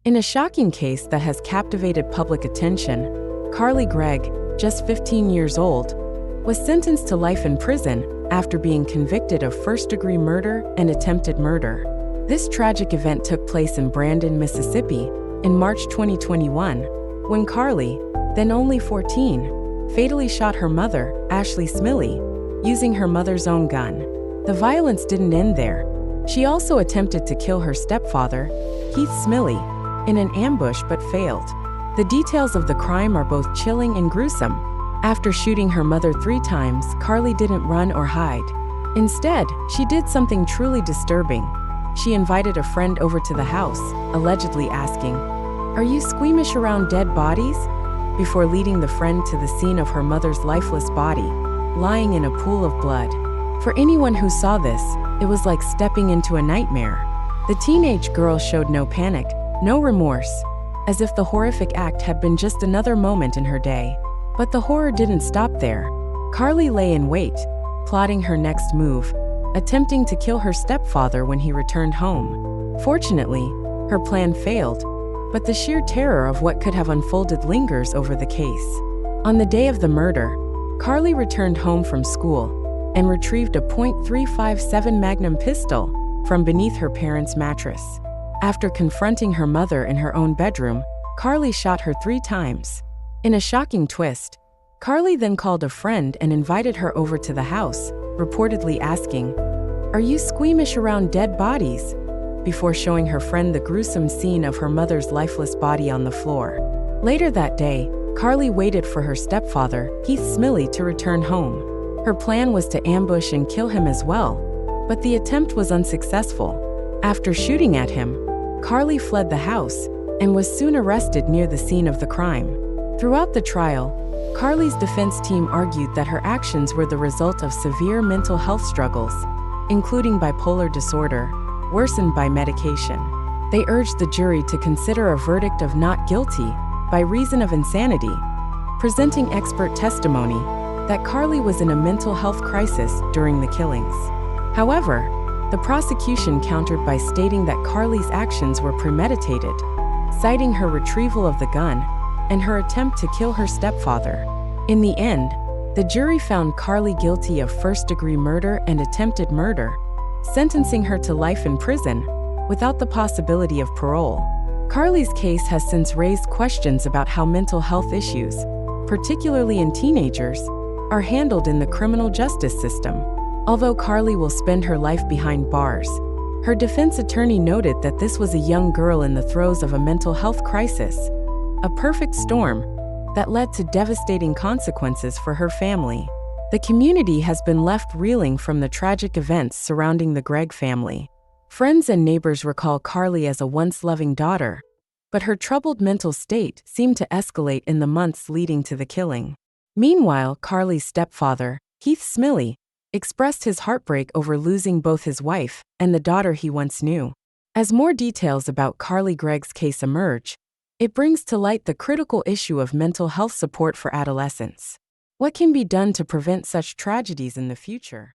In a shocking case that has captivated public attention, Carly Gregg, just 15 years old, was sentenced to life in prison after being convicted of first-degree murder and attempted murder. This tragic event took place in Brandon, Mississippi, in March 2021, when Carly, then only 14, fatally shot her mother, Ashley Smiley, using her mother's own gun. The violence didn't end there. She also attempted to kill her stepfather, Keith Smiley, in an ambush but failed. The details of the crime are both chilling and gruesome. After shooting her mother 3 times, Carly didn't run or hide. Instead, she did something truly disturbing. She invited a friend over to the house, allegedly asking, "Are you squeamish around dead bodies?" before leading the friend to the scene of her mother's lifeless body, lying in a pool of blood. For anyone who saw this, it was like stepping into a nightmare. The teenage girl showed no panic, no remorse, as if the horrific act had been just another moment in her day. But the horror didn't stop there. Carly lay in wait, plotting her next move, attempting to kill her stepfather when he returned home. Fortunately, her plan failed, but the sheer terror of what could have unfolded lingers over the case. On the day of the murder, Carly returned home from school and retrieved a .357 Magnum pistol from beneath her parents' mattress. After confronting her mother in her own bedroom, Carly shot her 3 times. In a shocking twist, Carly then called a friend and invited her over to the house, reportedly asking, "Are you squeamish around dead bodies?" before showing her friend the gruesome scene of her mother's lifeless body on the floor. Later that day, Carly waited for her stepfather, Keith Smiley, to return home. Her plan was to ambush and kill him as well, but the attempt was unsuccessful. After shooting at him, Carly fled the house and was soon arrested near the scene of the crime. Throughout the trial, Carly's defense team argued that her actions were the result of severe mental health struggles, including bipolar disorder, worsened by medication. They urged the jury to consider a verdict of not guilty by reason of insanity, presenting expert testimony that Carly was in a mental health crisis during the killings. However, the prosecution countered by stating that Carly's actions were premeditated, citing her retrieval of the gun and her attempt to kill her stepfather. In the end, the jury found Carly guilty of first-degree murder and attempted murder, sentencing her to life in prison without the possibility of parole. Carly's case has since raised questions about how mental health issues, particularly in teenagers, are handled in the criminal justice system. Although Carly will spend her life behind bars, her defense attorney noted that this was a young girl in the throes of a mental health crisis, a perfect storm that led to devastating consequences for her family. The community has been left reeling from the tragic events surrounding the Gregg family. Friends and neighbors recall Carly as a once loving daughter, but her troubled mental state seemed to escalate in the months leading to the killing. Meanwhile, Carly's stepfather, Keith Smiley, expressed his heartbreak over losing both his wife and the daughter he once knew. As more details about Carly Gregg's case emerge, it brings to light the critical issue of mental health support for adolescents. What can be done to prevent such tragedies in the future?